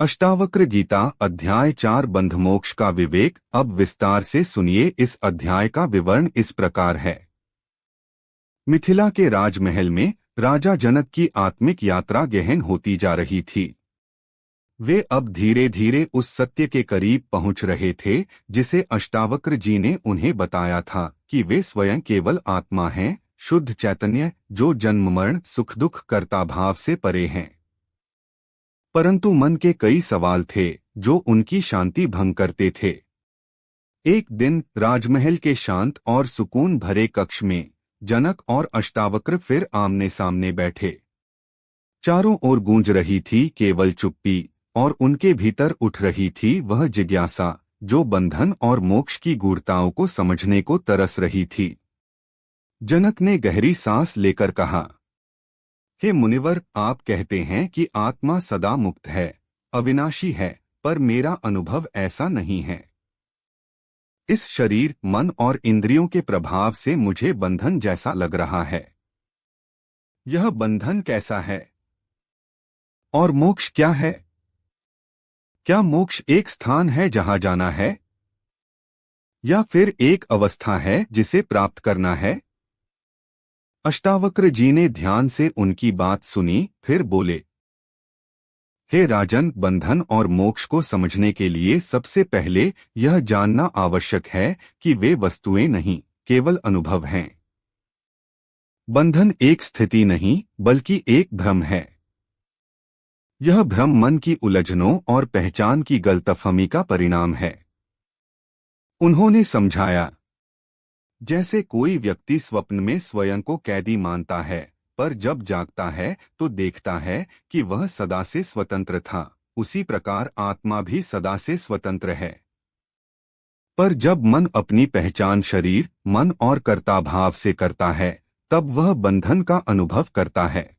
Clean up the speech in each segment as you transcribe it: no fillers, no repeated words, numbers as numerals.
अष्टावक्र गीता अध्याय 4 बंधमोक्ष का विवेक। अब विस्तार से सुनिए। इस अध्याय का विवरण इस प्रकार है। मिथिला के राजमहल में राजा जनक की आत्मिक यात्रा गहन होती जा रही थी। वे अब धीरे धीरे उस सत्य के करीब पहुंच रहे थे जिसे अष्टावक्र जी ने उन्हें बताया था कि वे स्वयं केवल आत्मा हैं, शुद्ध चैतन्य, जो जन्म मरण सुख दुख कर्ता भाव से परे हैं। परंतु मन के कई सवाल थे जो उनकी शांति भंग करते थे। एक दिन राजमहल के शांत और सुकून भरे कक्ष में जनक और अष्टावक्र फिर आमने सामने बैठे। चारों ओर गूंज रही थी केवल चुप्पी, और उनके भीतर उठ रही थी वह जिज्ञासा जो बंधन और मोक्ष की गूढ़ताओं को समझने को तरस रही थी। जनक ने गहरी सांस लेकर कहा, हे मुनिवर, आप कहते हैं कि आत्मा सदा मुक्त है, अविनाशी है, पर मेरा अनुभव ऐसा नहीं है। इस शरीर, मन और इंद्रियों के प्रभाव से मुझे बंधन जैसा लग रहा है। यह बंधन कैसा है? और मोक्ष क्या है? क्या मोक्ष एक स्थान है जहां जाना है, या फिर एक अवस्था है जिसे प्राप्त करना है? अष्टावक्र जी ने ध्यान से उनकी बात सुनी, फिर बोले, हे राजन, बंधन और मोक्ष को समझने के लिए सबसे पहले यह जानना आवश्यक है कि वे वस्तुएं नहीं, केवल अनुभव हैं। बंधन एक स्थिति नहीं बल्कि एक भ्रम है। यह भ्रम मन की उलझनों और पहचान की गलतफहमी का परिणाम है। उन्होंने समझाया, जैसे कोई व्यक्ति स्वप्न में स्वयं को कैदी मानता है, पर जब जागता है तो देखता है कि वह सदा से स्वतंत्र था, उसी प्रकार आत्मा भी सदा से स्वतंत्र है। पर जब मन अपनी पहचान शरीर, मन और कर्ता भाव से करता है, तब वह बंधन का अनुभव करता है।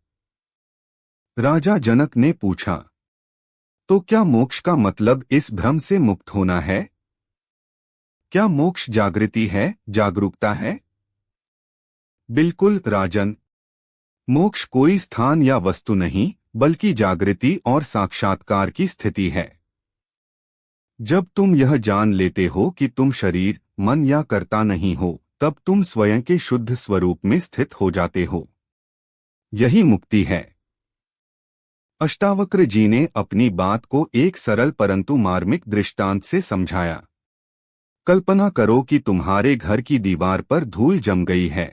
राजा जनक ने पूछा, तो क्या मोक्ष का मतलब इस भ्रम से मुक्त होना है? क्या मोक्ष जागृति है, जागरूकता है? बिल्कुल राजन, मोक्ष कोई स्थान या वस्तु नहीं बल्कि जागृति और साक्षात्कार की स्थिति है। जब तुम यह जान लेते हो कि तुम शरीर, मन या कर्ता नहीं हो, तब तुम स्वयं के शुद्ध स्वरूप में स्थित हो जाते हो। यही मुक्ति है। अष्टावक्र जी ने अपनी बात को एक सरल परंतु मार्मिक दृष्टांत से समझाया। कल्पना करो कि तुम्हारे घर की दीवार पर धूल जम गई है।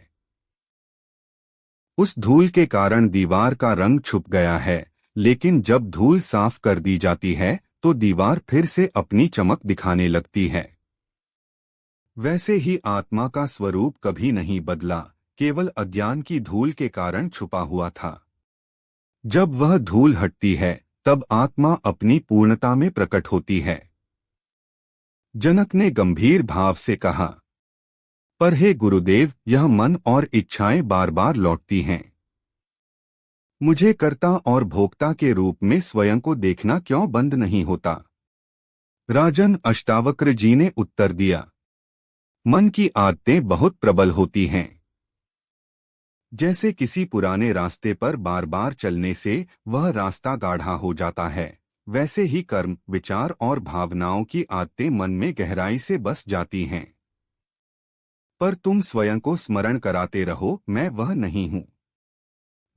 उस धूल के कारण दीवार का रंग छुप गया है, लेकिन जब धूल साफ कर दी जाती है तो दीवार फिर से अपनी चमक दिखाने लगती है। वैसे ही आत्मा का स्वरूप कभी नहीं बदला, केवल अज्ञान की धूल के कारण छुपा हुआ था। जब वह धूल हटती है तब आत्मा अपनी पूर्णता में प्रकट होती है। जनक ने गंभीर भाव से कहा, पर हे गुरुदेव, यह मन और इच्छाएं बार बार लौटती हैं। मुझे कर्ता और भोक्ता के रूप में स्वयं को देखना क्यों बंद नहीं होता? राजन, अष्टावक्र जी ने उत्तर दिया, मन की आदतें बहुत प्रबल होती हैं। जैसे किसी पुराने रास्ते पर बार बार चलने से वह रास्ता गाढ़ा हो जाता है, वैसे ही कर्म, विचार और भावनाओं की आदतें मन में गहराई से बस जाती हैं। पर तुम स्वयं को स्मरण कराते रहो, मैं वह नहीं हूँ।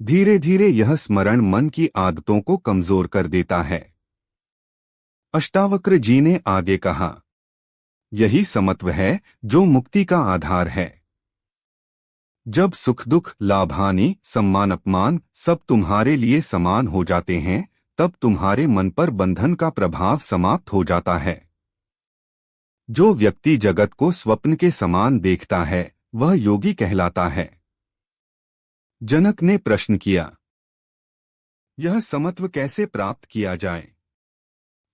धीरे धीरे यह स्मरण मन की आदतों को कमजोर कर देता है। अष्टावक्र जी ने आगे कहा, यही समत्व है जो मुक्ति का आधार है। जब सुख दुख, लाभ हानि, सम्मान अपमान सब तुम्हारे लिए समान हो जाते हैं, तब तुम्हारे मन पर बंधन का प्रभाव समाप्त हो जाता है। जो व्यक्ति जगत को स्वप्न के समान देखता है वह योगी कहलाता है। जनक ने प्रश्न किया, यह समत्व कैसे प्राप्त किया जाए?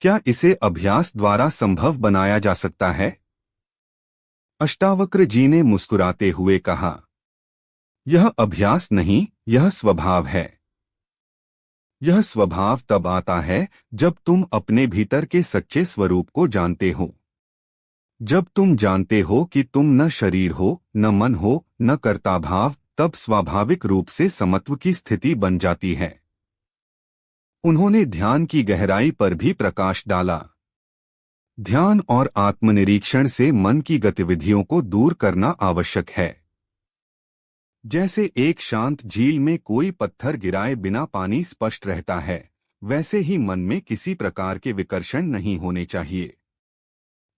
क्या इसे अभ्यास द्वारा संभव बनाया जा सकता है? अष्टावक्र जी ने मुस्कुराते हुए कहा, यह अभ्यास नहीं, यह स्वभाव है। यह स्वभाव तब आता है जब तुम अपने भीतर के सच्चे स्वरूप को जानते हो। जब तुम जानते हो कि तुम न शरीर हो, न मन हो, न कर्ता भाव, तब स्वाभाविक रूप से समत्व की स्थिति बन जाती है। उन्होंने ध्यान की गहराई पर भी प्रकाश डाला। ध्यान और आत्मनिरीक्षण से मन की गतिविधियों को दूर करना आवश्यक है। जैसे एक शांत झील में कोई पत्थर गिराए बिना पानी स्पष्ट रहता है, वैसे ही मन में किसी प्रकार के विकर्षण नहीं होने चाहिए।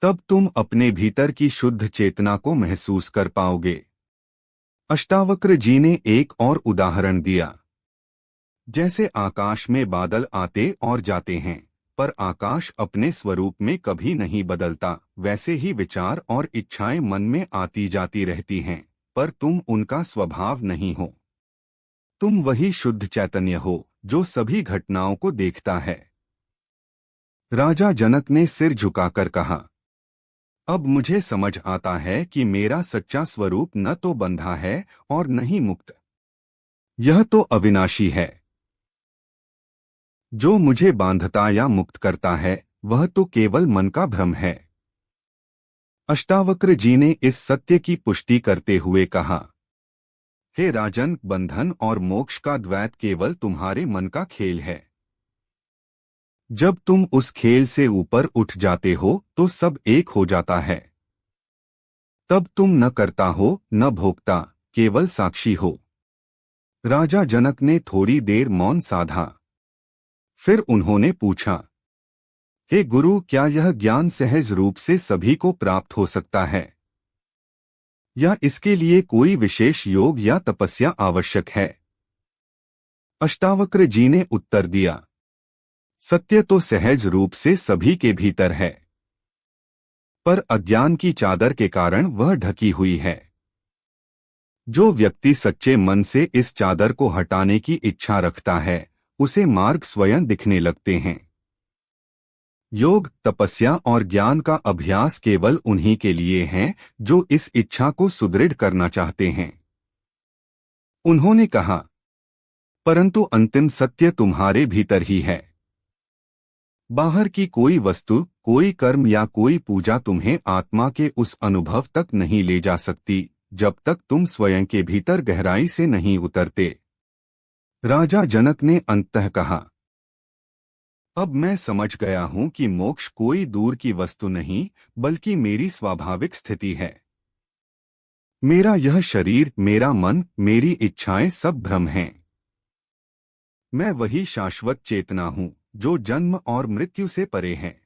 तब तुम अपने भीतर की शुद्ध चेतना को महसूस कर पाओगे। अष्टावक्र जी ने एक और उदाहरण दिया। जैसे आकाश में बादल आते और जाते हैं, पर आकाश अपने स्वरूप में कभी नहीं बदलता, वैसे ही विचार और इच्छाएं मन में आती जाती रहती हैं, पर तुम उनका स्वभाव नहीं हो। तुम वही शुद्ध चैतन्य हो जो सभी घटनाओं को देखता है। राजा जनक ने सिर झुकाकर कहा, अब मुझे समझ आता है कि मेरा सच्चा स्वरूप न तो बंधा है और न ही मुक्त। यह तो अविनाशी है। जो मुझे बांधता या मुक्त करता है, वह तो केवल मन का भ्रम है। अष्टावक्र जी ने इस सत्य की पुष्टि करते हुए कहा, हे राजन, बंधन और मोक्ष का द्वैत केवल तुम्हारे मन का खेल है। जब तुम उस खेल से ऊपर उठ जाते हो तो सब एक हो जाता है। तब तुम न करता हो न भोगता, केवल साक्षी हो। राजा जनक ने थोड़ी देर मौन साधा। फिर उन्होंने पूछा, हे गुरु, क्या यह ज्ञान सहज रूप से सभी को प्राप्त हो सकता है, या इसके लिए कोई विशेष योग या तपस्या आवश्यक है? अष्टावक्र जी ने उत्तर दिया, सत्य तो सहज रूप से सभी के भीतर है, पर अज्ञान की चादर के कारण वह ढकी हुई है। जो व्यक्ति सच्चे मन से इस चादर को हटाने की इच्छा रखता है, उसे मार्ग स्वयं दिखने लगते हैं। योग, तपस्या और ज्ञान का अभ्यास केवल उन्हीं के लिए हैं जो इस इच्छा को सुदृढ़ करना चाहते हैं। उन्होंने कहा, परंतु अंतिम सत्य तुम्हारे भीतर ही है। बाहर की कोई वस्तु, कोई कर्म या कोई पूजा तुम्हें आत्मा के उस अनुभव तक नहीं ले जा सकती जब तक तुम स्वयं के भीतर गहराई से नहीं उतरते। राजा जनक ने अंततः कहा, अब मैं समझ गया हूं कि मोक्ष कोई दूर की वस्तु नहीं, बल्कि मेरी स्वाभाविक स्थिति है। मेरा यह शरीर, मेरा मन, मेरी इच्छाएं सब भ्रम हैं। मैं वही शाश्वत चेतना हूं जो जन्म और मृत्यु से परे है।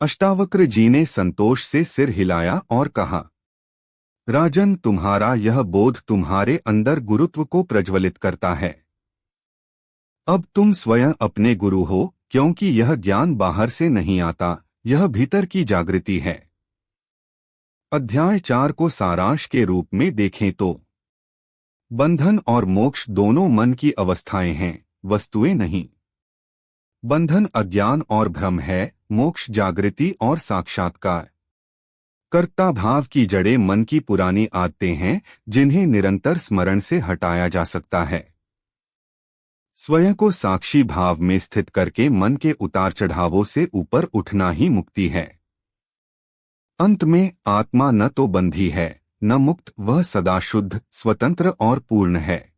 अष्टावक्र जी ने संतोष से सिर हिलाया और कहा, राजन, तुम्हारा यह बोध तुम्हारे अंदर गुरुत्व को प्रज्वलित करता है। अब तुम स्वयं अपने गुरु हो, क्योंकि यह ज्ञान बाहर से नहीं आता, यह भीतर की जागृति है। अध्याय 4 को सारांश के रूप में देखें तो बंधन और मोक्ष दोनों मन की अवस्थाएं हैं, वस्तुएं नहीं। बंधन अज्ञान और भ्रम है, मोक्ष जागृति और साक्षात्कार। कर्ता भाव की जड़ें मन की पुरानी आदतें हैं, जिन्हें निरंतर स्मरण से हटाया जा सकता है। स्वयं को साक्षी भाव में स्थित करके मन के उतार चढ़ावों से ऊपर उठना ही मुक्ति है। अंत में आत्मा न तो बंधी है न मुक्त, वह सदा शुद्ध, स्वतंत्र और पूर्ण है।